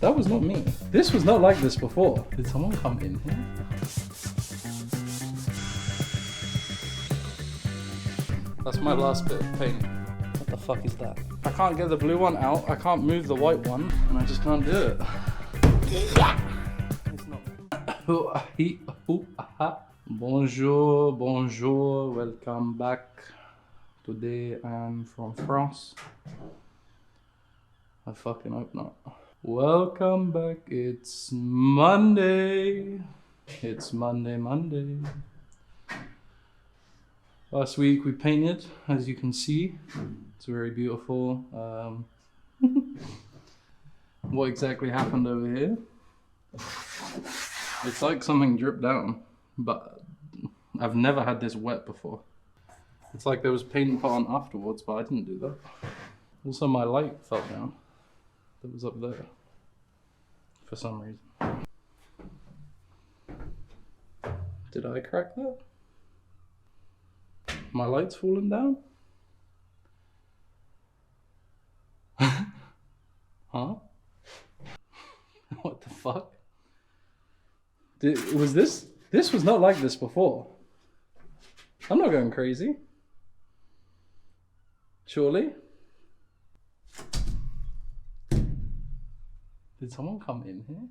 That was not me. This was not like this before. Did someone come in here? That's my last bit of paint. What the fuck is that? I can't get the blue one out. I can't move the white one, and I just can't do it. It's not. Bonjour, bonjour, welcome back. Today I'm from France. I fucking hope not. Welcome back, it's Monday. It's Monday. Last week we painted, as you can see. It's very beautiful. What exactly happened over here? It's like something dripped down, but I've never had this wet before. It's like there was paint put on afterwards, but I didn't do that. Also, my light fell down. That was up there for some reason. Did I crack that? My light's fallen down? Huh? What the fuck? Was this? This was not like this before. I'm not going crazy. Surely? Did someone come in here?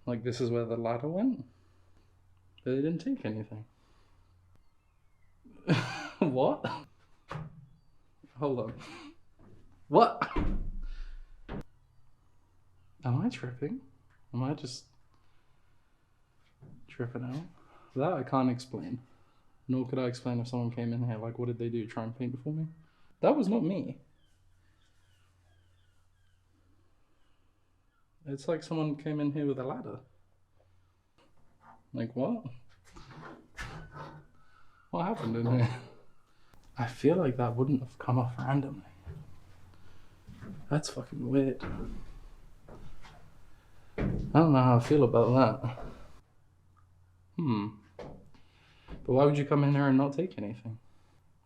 Like this is where the ladder went? But they didn't take anything. What? Hold on. What? Am I tripping? Am I just tripping out? That I can't explain. Nor could I explain if someone came in here. Like, what did they do? Try and paint for me? That was not me. It's like someone came in here with a ladder. Like, what? What happened in here? I feel like that wouldn't have come off randomly. That's fucking weird. I don't know how I feel about that. But why would you come in here and not take anything?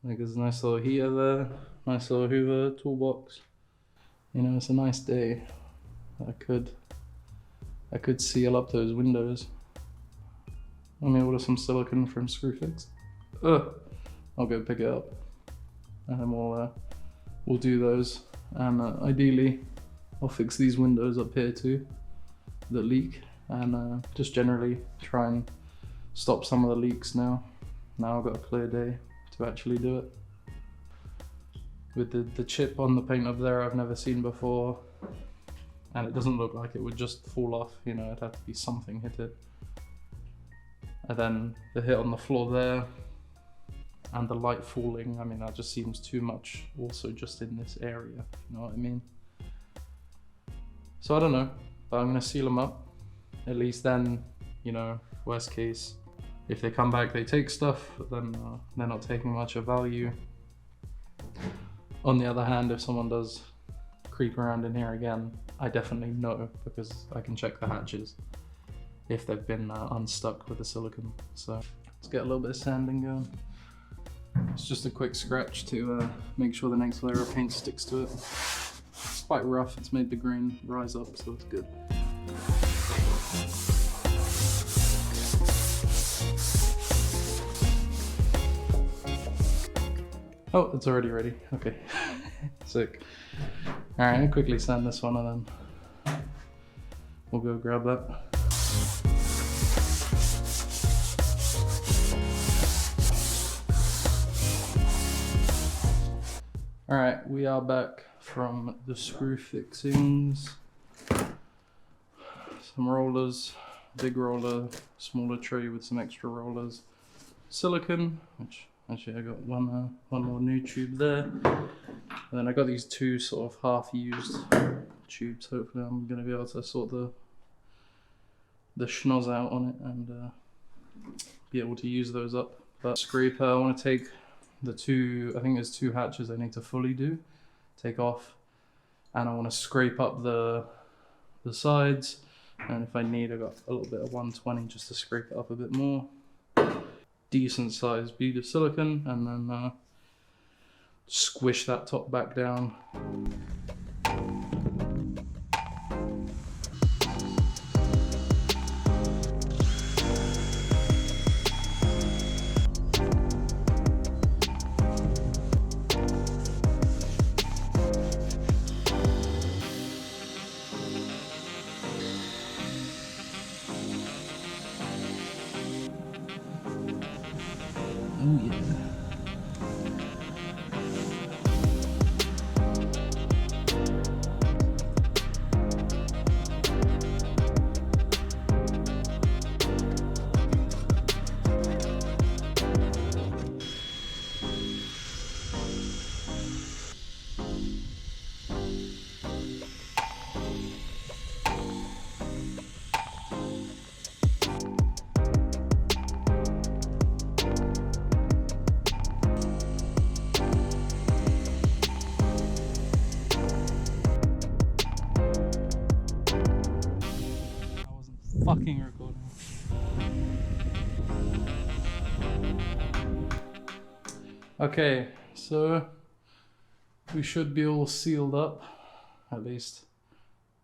Like, there's a nice little heater there, nice little Hoover toolbox. You know, it's a nice day. I could seal up those windows. Let me order some silicone from Screwfix. I'll go pick it up, and then we'll do those. And ideally, I'll fix these windows up here too that leak, and just generally try and stop some of the leaks now. Now I've got a clear day to actually do it. With the chip on the paint up there, I've never seen before. And it doesn't look like it would just fall off, you know, it'd have to be something hit it. And then the hit on the floor there, and the light falling, I mean, that just seems too much also just in this area, if you know what I mean. So I don't know, but I'm gonna seal them up. At least then, you know, worst case, if they come back, they take stuff, then they're not taking much of value. On the other hand, if someone does creep around in here again, I definitely know because I can check the hatches if they've been unstuck with the silicone. So let's get a little bit of sanding going. It's just a quick scratch to make sure the next layer of paint sticks to it. It's quite rough, it's made the grain rise up, so it's good. Oh, it's already ready, okay. Sick. All right, I'll quickly sand this one and then we'll go grab that. All right, we are back from the screw fixings. Some rollers, big roller, smaller tray with some extra rollers. Silicone, which actually I got one more new tube there. And then I got these two sort of half-used tubes. Hopefully I'm going to be able to sort the schnoz out on it and be able to use those up. But scraper, I want to take the two, I think there's two hatches I need to fully take off. And I want to scrape up the sides. And if I need, I got a little bit of 120 just to scrape it up a bit more. Decent sized bead of silicone, and then squish that top back down. fucking recording. Okay, so we should be all sealed up, at least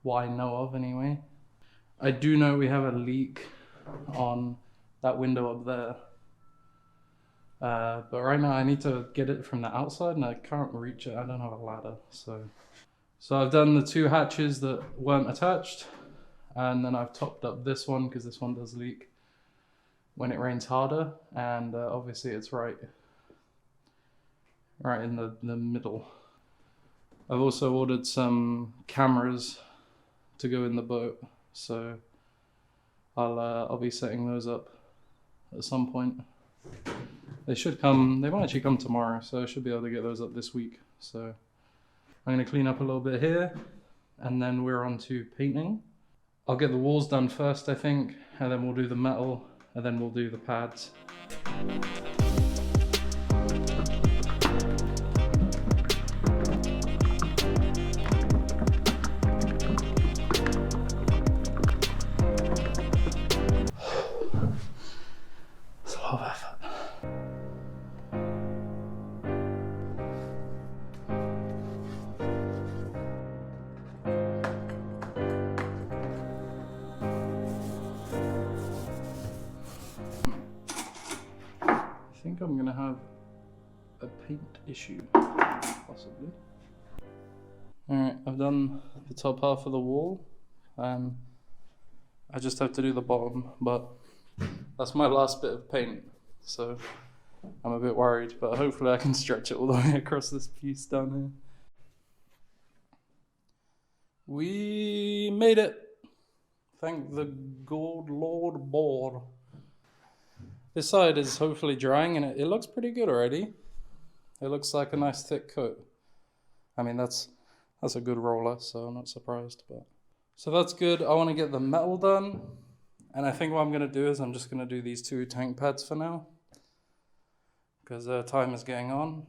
what I know of anyway. I do know we have a leak on that window up there. But right now I need to get it from the outside and I can't reach it. I don't have a ladder, so I've done the 2 hatches that weren't attached, and then I've topped up this one because this one does leak when it rains harder, and obviously it's right in the middle. I've also ordered some cameras to go in the boat, so I'll be setting those up at some point. They should come, they might actually come tomorrow, so I should be able to get those up this week. So I'm going to clean up a little bit here, and then we're on to painting. I'll get the walls done first, I think, and then we'll do the metal, and then we'll do the pads. It's a lot of effort. I think I'm gonna have a paint issue, possibly. Alright, I've done the top half of the wall. I just have to do the bottom, but that's my last bit of paint, so I'm a bit worried, but hopefully I can stretch it all the way across this piece down here. We made it! Thank the good Lord board. This side is hopefully drying and it looks pretty good already. It looks like a nice thick coat. I mean, that's a good roller, so I'm not surprised. But so that's good. I want to get the metal done. And I think what I'm going to do is I'm just going to do these 2 tank pads for now, because time is getting on.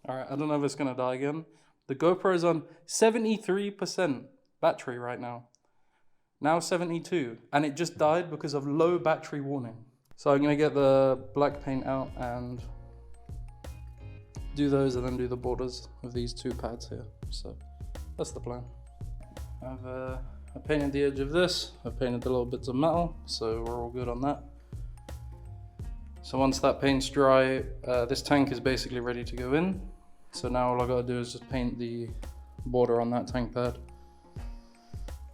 Alright, I don't know if it's going to die again. The GoPro is on 73% battery right now. Now 72. And it just died because of low battery warning. So I'm going to get the black paint out and do those, and then do the borders of these 2 pads here. So that's the plan. I painted the edge of this. I've painted the little bits of metal, so we're all good on that. So once that paint's dry, this tank is basically ready to go in. So now all I gotta do is just paint the border on that tank pad.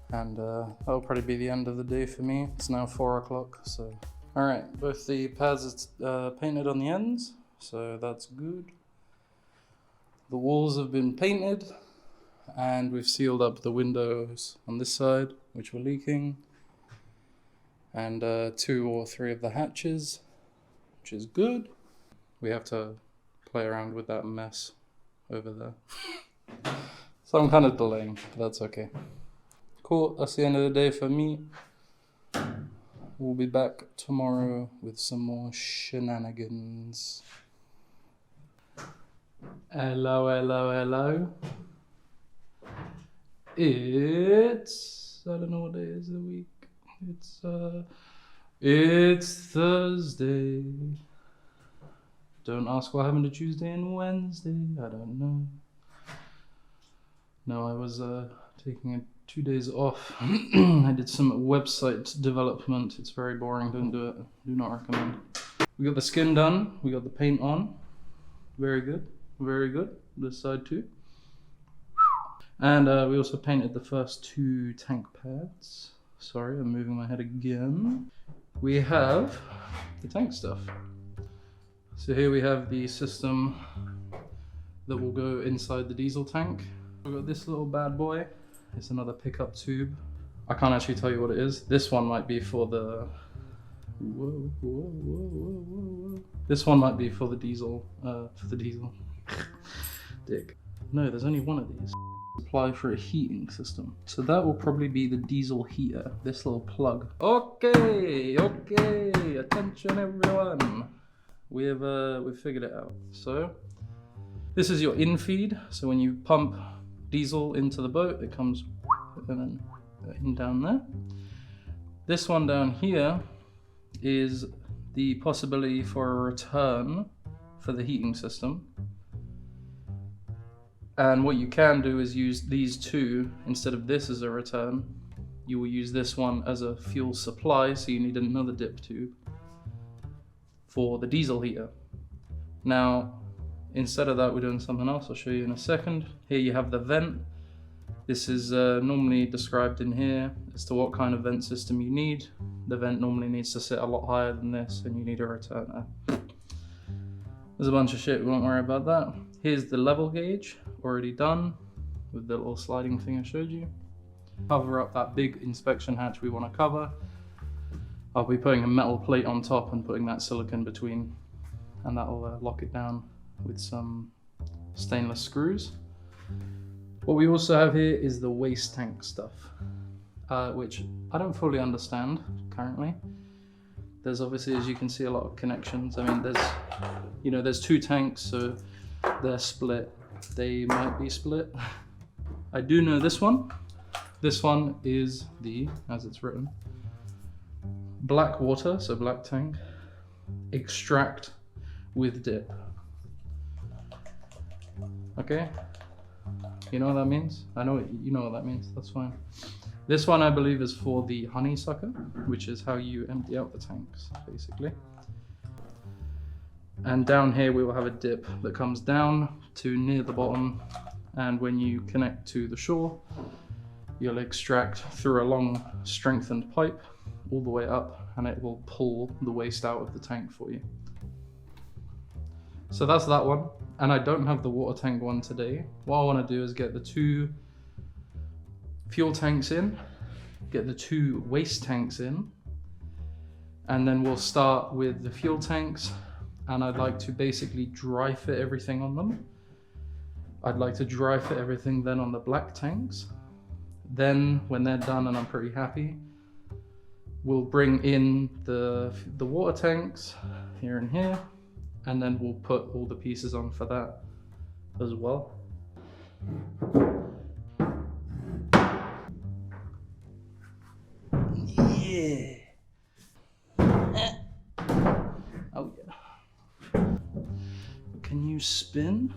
And that'll probably be the end of the day for me. It's now 4 o'clock, so. All right, both the pads are painted on the ends, so that's good. The walls have been painted, and we've sealed up the windows on this side, which were leaking, and 2 or 3 of the hatches, which is good. We have to play around with that mess over there. So I'm kind of delaying, but that's okay. Cool, that's the end of the day for me. We'll be back tomorrow with some more shenanigans. Hello, hello, hello. It's, I don't know what day is of the week. It's Thursday. Don't ask what happened to Tuesday and Wednesday. I don't know. No, I was taking 2 days off. I did some website development. It's very boring. Don't do it. Do not recommend. We got the skin done. We got the paint on. Very good. Very good. This side too. And we also painted the first 2 tank pads. Sorry, I'm moving my head again. We have the tank stuff. So here we have the system that will go inside the diesel tank. We've got this little bad boy. It's another pickup tube. I can't actually tell you what it is. This one might be for the... Whoa. This one might be for the diesel. Dick. No, there's only one of these. Apply for a heating system. So that will probably be the diesel heater. This little plug. Okay. Attention everyone. We've figured it out. So this is your in-feed. So when you pump diesel into the boat, it comes and then in down there. This one down here is the possibility for a return for the heating system. And what you can do is use these two instead of this as a return. You will use this one as a fuel supply, so you need another dip tube for the diesel heater. Now, instead of that, we're doing something else. I'll show you in a second. Here you have the vent. This is normally described in here as to what kind of vent system you need. The vent normally needs to sit a lot higher than this, and you need a returner. There's a bunch of shit, we won't worry about that. Here's the level gauge, already done, with the little sliding thing I showed you. Cover up that big inspection hatch we want to cover. I'll be putting a metal plate on top and putting that silicone between, and that'll lock it down with some stainless screws. What we also have here is the waste tank stuff, which I don't fully understand currently. There's obviously, as you can see, a lot of connections. I mean, there's two tanks, so they're split. They might be split. I do know this one. This one is the, as it's written, black water, so black tank, extract with dip. Okay, you know what that means? I know you know what that means, that's fine. This one I believe is for the honeysucker, which is how you empty out the tanks, basically. And down here we will have a dip that comes down to near the bottom, and when you connect to the shore, you'll extract through a long strengthened pipe all the way up, and it will pull the waste out of the tank for you. So that's that one, and I don't have the water tank one today. What I want to do is get the two fuel tanks in, get the two waste tanks in, and then we'll start with the fuel tanks, and I'd like to basically dry fit everything on them. I'd like to dry fit everything then on the black tanks. Then when they're done and I'm pretty happy, we'll bring in the water tanks here and here, and then we'll put all the pieces on for that as well. Yeah. Oh yeah. Can you spin?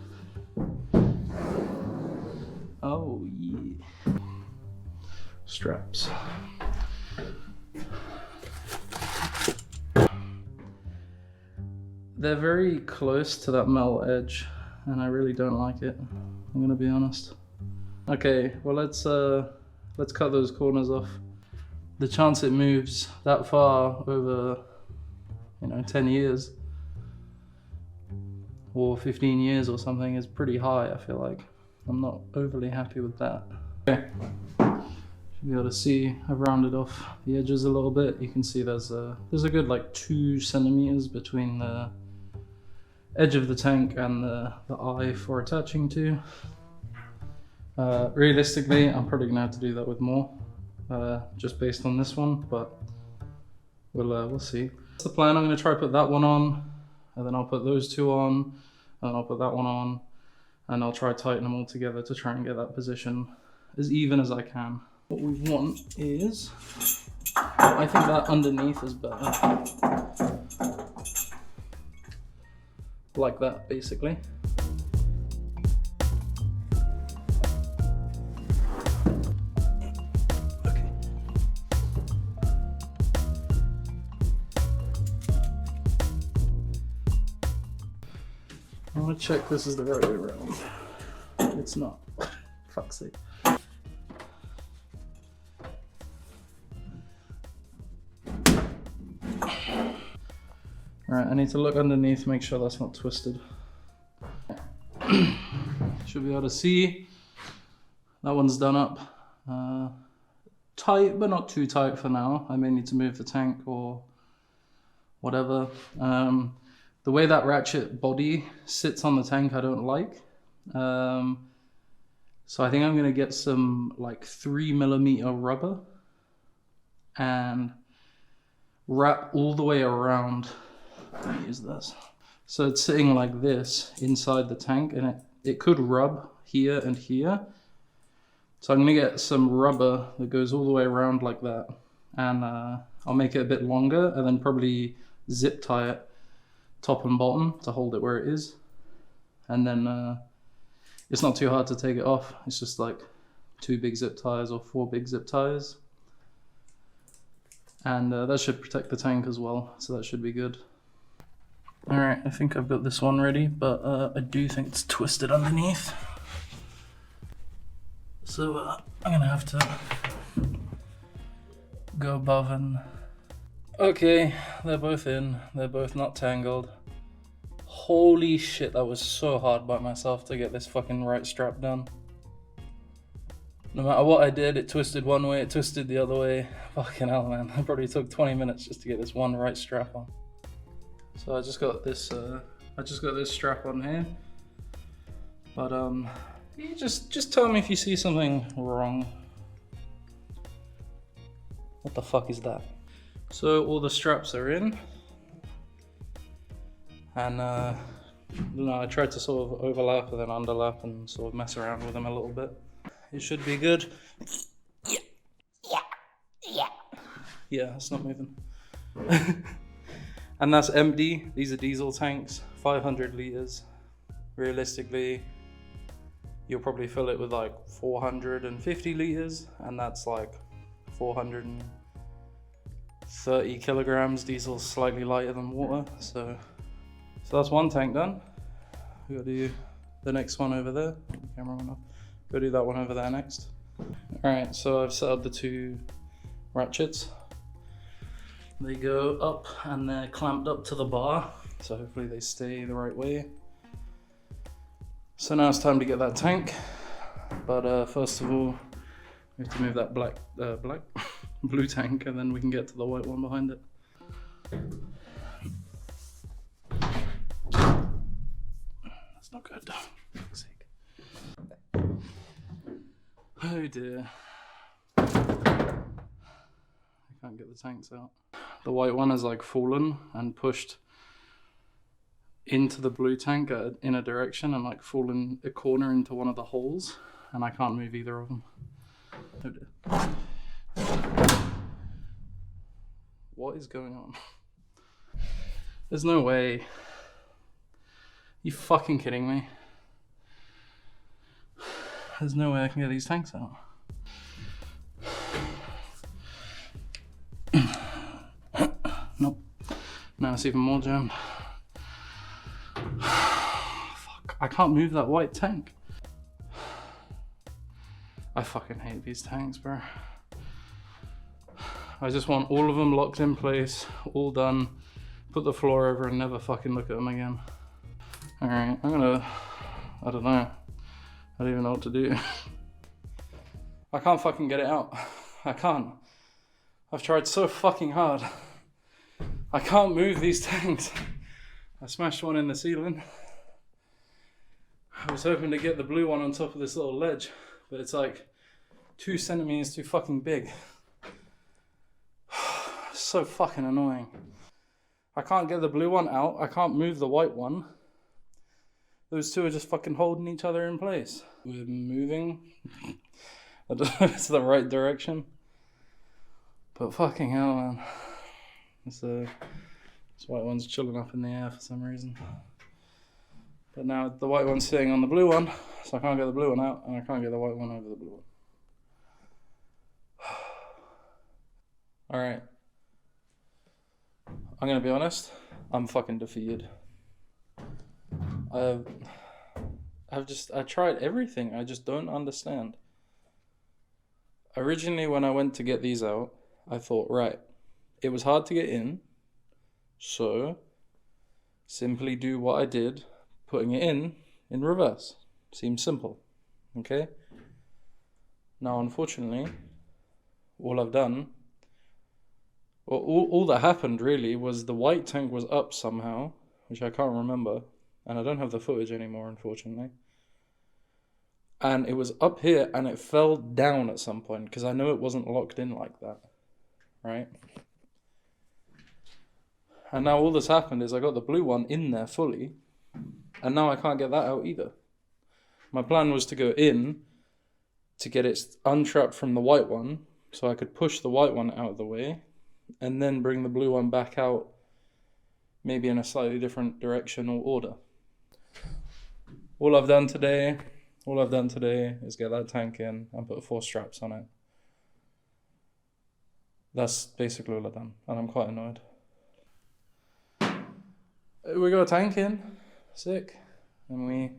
Oh yeah. Straps. They're very close to that metal edge, and I really don't like it. I'm gonna be honest. Okay, well let's cut those corners off. The chance it moves that far over, 10 years or 15 years or something is pretty high, I feel like. I'm not overly happy with that. Okay. Should be able to see I've rounded off the edges a little bit. You can see there's a good like 2 centimeters between the edge of the tank and the eye for attaching to. Realistically, I'm probably gonna have to do that with more, just based on this one, but we'll see. That's the plan. I'm gonna try to put that one on, and then I'll put those two on, and then I'll put that one on, and I'll try to tighten them all together to try and get that position as even as I can. What we want is, I think that underneath is better. Like that, basically. Okay. I want to check this is the right way around. It's not. Fuck's sake. Alright, I need to look underneath, make sure that's not twisted. Should be able to see. That one's done up. Tight, but not too tight for now. I may need to move the tank or whatever. The way that ratchet body sits on the tank I don't like. So I think I'm gonna get some like 3mm rubber and wrap all the way around. Let me use this. So it's sitting like this inside the tank, and it could rub here and here. So I'm gonna get some rubber that goes all the way around like that, and I'll make it a bit longer and then probably zip tie it top and bottom to hold it where it is. And then it's not too hard to take it off. It's just like 2 big zip ties or 4 big zip ties. And that should protect the tank as well, so that should be good. Alright, I think I've got this one ready, but I do think it's twisted underneath. So I'm gonna have to go above and... Okay, they're both in. They're both not tangled. Holy shit, that was so hard by myself to get this fucking right strap done. No matter what I did, it twisted one way, it twisted the other way. Fucking hell, man. It probably took 20 minutes just to get this one right strap on. So I just got this strap on here. But you just tell me if you see something wrong. What the fuck is that? So all the straps are in. And I tried to sort of overlap and then underlap and sort of mess around with them a little bit. It should be good. Yeah, it's not moving. And that's empty. These are diesel tanks, 500 liters. Realistically, you'll probably fill it with like 450 liters, and that's like 430 kilograms. Diesel's slightly lighter than water, so that's one tank done. We gotta do the next one over there. Camera went off. Go do that one over there next. Alright, so I've set up the 2 ratchets. They go up and they're clamped up to the bar, so hopefully they stay the right way. So now it's time to get that tank, but first of all, we have to move that blue tank, and then we can get to the white one behind it. That's not good. For fuck's sake. Oh dear. I can't get the tanks out. The white one has like fallen and pushed into the blue tank in a direction and like fallen a corner into one of the holes, and I can't move either of them. Oh dear. What is going on? There's no way. You fucking kidding me? There's no way I can get these tanks out. Nope. Now it's even more jammed. Fuck. I can't move that white tank. I fucking hate these tanks, bro. I just want all of them locked in place, all done, put the floor over and never fucking look at them again. Alright, I don't know. I don't even know what to do. I can't fucking get it out. I can't. I've tried so fucking hard. I can't move these tanks. I smashed one in the ceiling. I was hoping to get the blue one on top of this little ledge, but it's like 2 centimeters too fucking big. So fucking annoying. I can't get the blue one out. I can't move the white one. Those two are just fucking holding each other in place. We're moving. I don't know if it's the right direction. But fucking hell, man. This white one's chilling up in the air for some reason. But now the white one's sitting on the blue one, so I can't get the blue one out, and I can't get the white one over the blue one. Alright. I'm gonna be honest, I'm fucking defeated. I tried everything, I just don't understand. Originally when I went to get these out, I thought, right, it was hard to get in, so simply do what I did, putting it in reverse. Seems simple, okay? Now unfortunately, all I've done, well, all that happened really was the white tank was up somehow, which I can't remember, and I don't have the footage anymore, unfortunately. And it was up here and it fell down at some point because I know it wasn't locked in like that, right? And now all that's happened is I got the blue one in there fully, and now I can't get that out either. My plan was to go in to get it untrapped from the white one, So I could push the white one out of the way and then bring the blue one back out, maybe in a slightly different direction or order. All I've done today is get that tank in and put 4 straps on it. That's basically all I've done, and I'm quite annoyed. We got a tank in, sick, and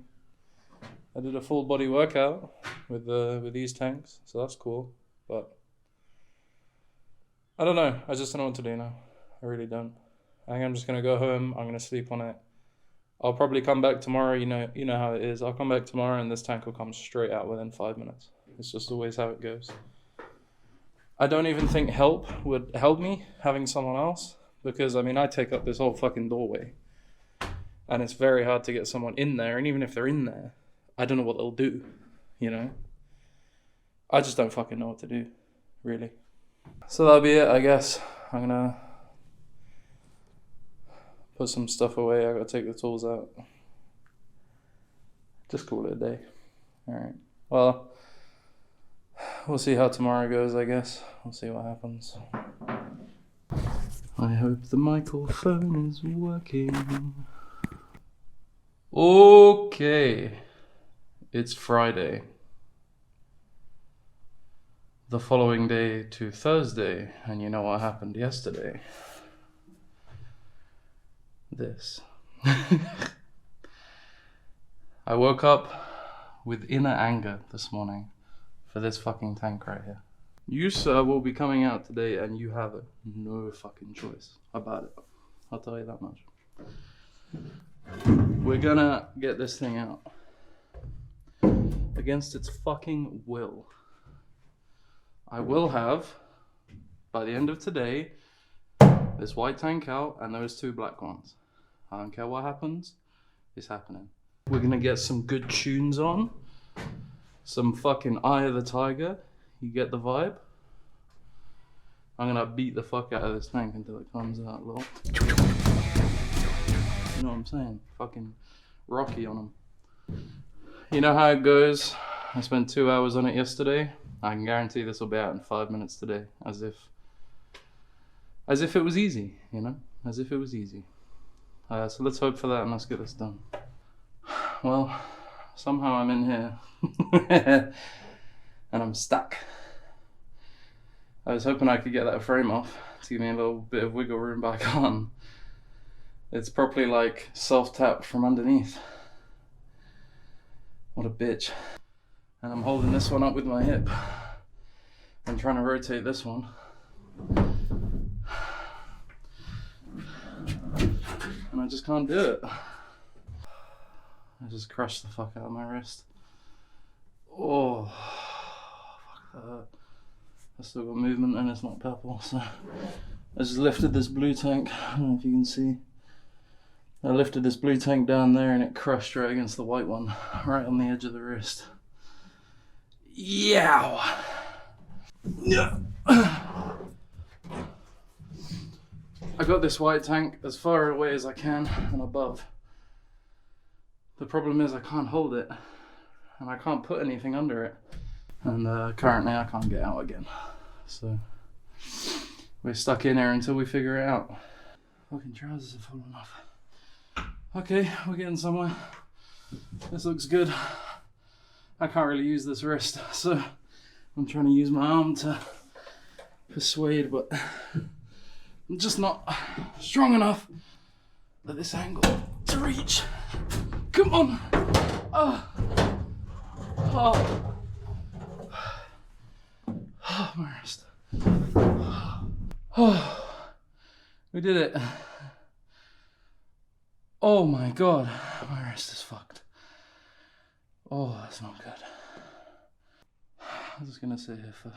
I did a full body workout with these tanks, so that's cool. But I don't know. I just don't know what to do now. I really don't. I think I'm just gonna go home. I'm gonna sleep on it. I'll probably come back tomorrow. You know how it is. I'll come back tomorrow, and this tank will come straight out within 5 minutes. It's just always how it goes. I don't even think help would help me having someone else, because I mean I take up this whole fucking doorway, and it's very hard to get someone in there. And even if they're in there, I don't know what they'll do. You know. I just don't fucking know what to do, really. So that'll be it, I guess. I'm gonna put some stuff away. I gotta take the tools out. Just call it a day. Alright. Well, we'll see how tomorrow goes, I guess. We'll see what happens. I hope the microphone is working. Okay. It's Friday. The following day to Thursday, and you know what happened yesterday? This. I woke up with inner anger this morning for this fucking tank right here. You, sir, will be coming out today, and you have no fucking choice about it. I'll tell you that much. We're gonna get this thing out. Against its fucking will. I will have, by the end of today, this white tank out and those 2 black ones. I don't care what happens, it's happening. We're gonna get some good tunes on. Some fucking Eye of the Tiger. You get the vibe? I'm gonna beat the fuck out of this tank until it comes out, lol. You know what I'm saying? Fucking Rocky on them. You know how it goes. I spent 2 hours on it yesterday. I can guarantee this will be out in 5 minutes today, as if it was easy, you know? As if it was easy. So let's hope for that and let's get this done. Well, somehow I'm in here. And I'm stuck. I was hoping I could get that frame off to give me a little bit of wiggle room, but I can't. It's properly like self-tapped from underneath. What a bitch. And I'm holding this one up with my hip. I'm trying to rotate this one. And I just can't do it. I just crushed the fuck out of my wrist. Oh, fuck that. I still got movement and it's not purple, so I just lifted this blue tank. I don't know if you can see. I lifted this blue tank down there and it crushed right against the white one, right on the edge of the wrist. Yow! Yeah. I got this white tank as far away as I can and above. The problem is I can't hold it and I can't put anything under it. And currently I can't get out again. So we're stuck in here until we figure it out. Fucking trousers have fallen off. Okay, we're getting somewhere. This looks good. I can't really use this wrist, so I'm trying to use my arm to persuade, but I'm just not strong enough at this angle to reach. Come on! Oh, oh. Oh, my wrist. Oh, we did it. Oh my god, my wrist is fucked. Oh, that's not good. I'm just gonna sit here for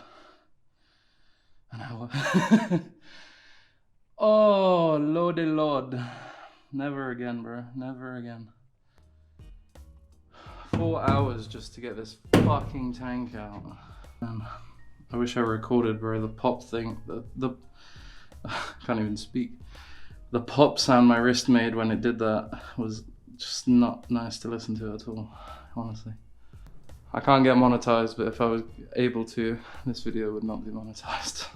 an hour. Oh, lordy lord. Never again, bro. Never again. 4 hours just to get this fucking tank out. I wish I recorded, bro, the pop thing. The I can't even speak. The pop sound my wrist made when it did that was just not nice to listen to at all, honestly. I can't get monetized, but if I was able to, this video would not be monetized.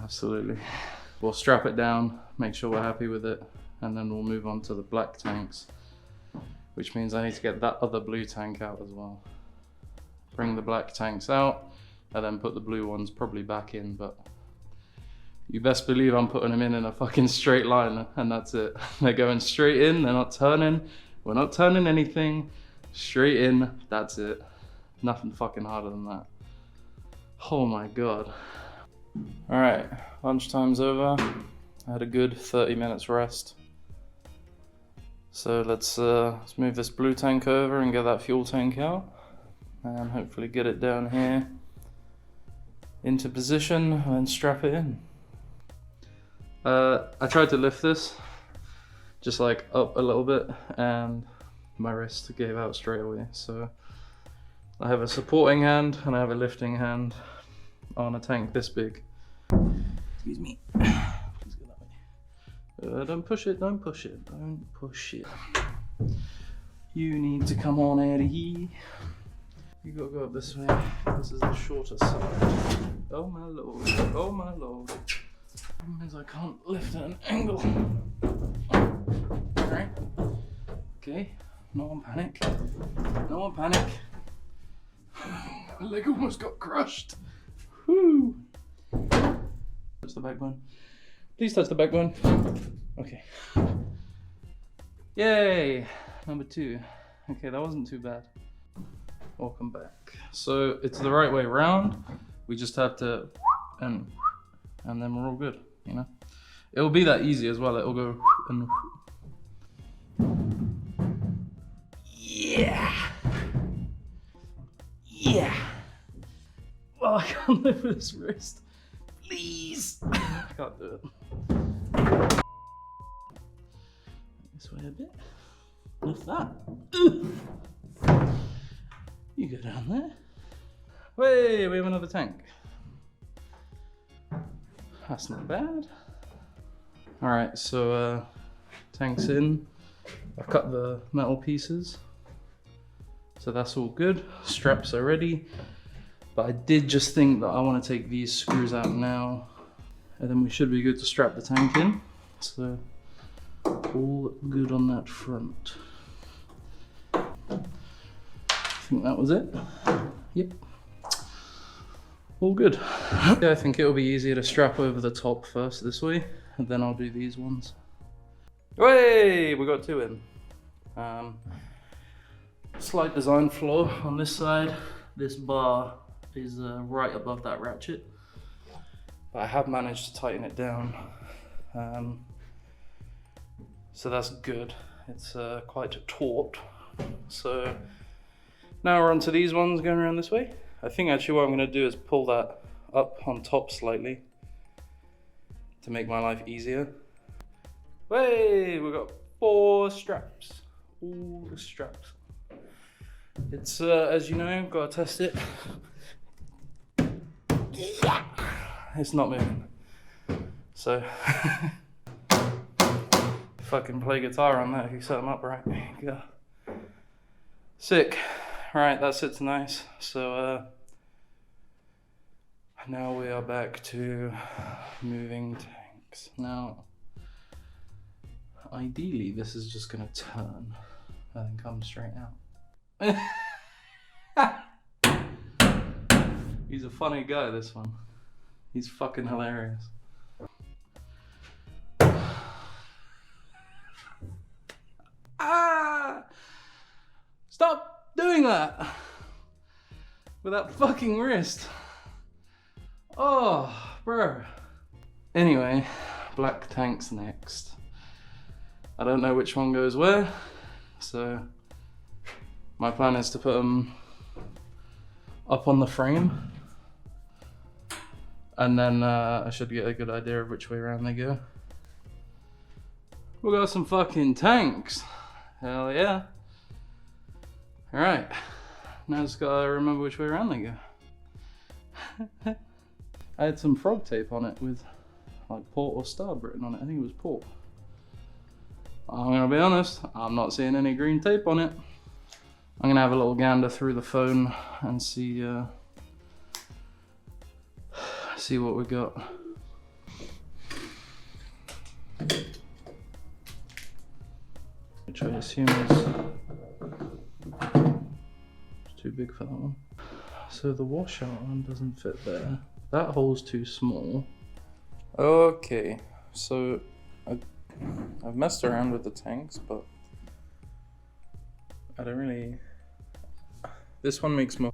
Absolutely. We'll strap it down, make sure we're happy with it, and then we'll move on to the black tanks, which means I need to get that other blue tank out as well. Bring the black tanks out, and then put the blue ones probably back in, but you best believe I'm putting them in a fucking straight line, and that's it. They're going straight in, they're not turning, we're not turning anything, straight in, that's it. Nothing fucking harder than that. Oh my God. All right, lunchtime's over. I had a good 30 minutes rest. So let's move this blue tank over and get that fuel tank out, and hopefully get it down here into position and strap it in. I tried to lift this just like up a little bit, and my wrist gave out straight away. So I have a supporting hand and I have a lifting hand on a tank this big. Excuse me. Please go that way. Don't push it, don't push it, don't push it. You need to come on out of here. You gotta go up this way. This is the shorter side. Oh my lord, oh my lord. Problem is I can't lift at an angle. Alright. Okay, no one panic. No one panic. My leg almost got crushed. Whoo! Touch the backbone. Please touch the backbone. Okay. Yay! Number 2. Okay, that wasn't too bad. Welcome back. So it's the right way round. We just have to, and then we're all good, you know? It'll be that easy as well. It'll go and yeah. Yeah. Well, I can't lift this wrist. Please. I can't do it. This way a bit. Lift that. You go down there. Wait, we have another tank. That's not bad. All right, so tank's in. I've cut the metal pieces, so that's all good. Straps are ready. But I did just think that I want to take these screws out now, and then we should be good to strap the tank in. So all good on that front. I think that was it. Yep. All good. Yeah, I think it'll be easier to strap over the top first this way, and then I'll do these ones. Hey, we got 2 in. Slight design flaw on this side. This bar is right above that ratchet, but I have managed to tighten it down. So that's good. It's quite taut. So now we're on to these ones going around this way. I think actually what I'm going to do is pull that up on top slightly to make my life easier. Hey, we've got 4 straps. All the straps. It's, as you know, got to test it. It's not moving. So, if I can play guitar on that, if you set them up right, there you go. Sick. Right, that sits nice. So now we are back to moving tanks. Now, ideally, this is just gonna turn and then come straight out. He's a funny guy, this one. He's fucking hilarious. Ah! Stop doing that with that fucking wrist. Oh, bro. Anyway, black tanks next. I don't know which one goes where, so my plan is to put them up on the frame, and then I should get a good idea of which way around they go. We got some fucking tanks. Hell yeah. Alright, now just gotta remember which way around they go. I had some frog tape on it with like port or starboard written on it. I think it was port. I'm gonna be honest, I'm not seeing any green tape on it. I'm gonna have a little gander through the phone and see what we got. Which I assume is too big for that one. So the washout one doesn't fit there. That hole's too small. Okay, so I've messed around with the tanks, but I don't really... This one makes more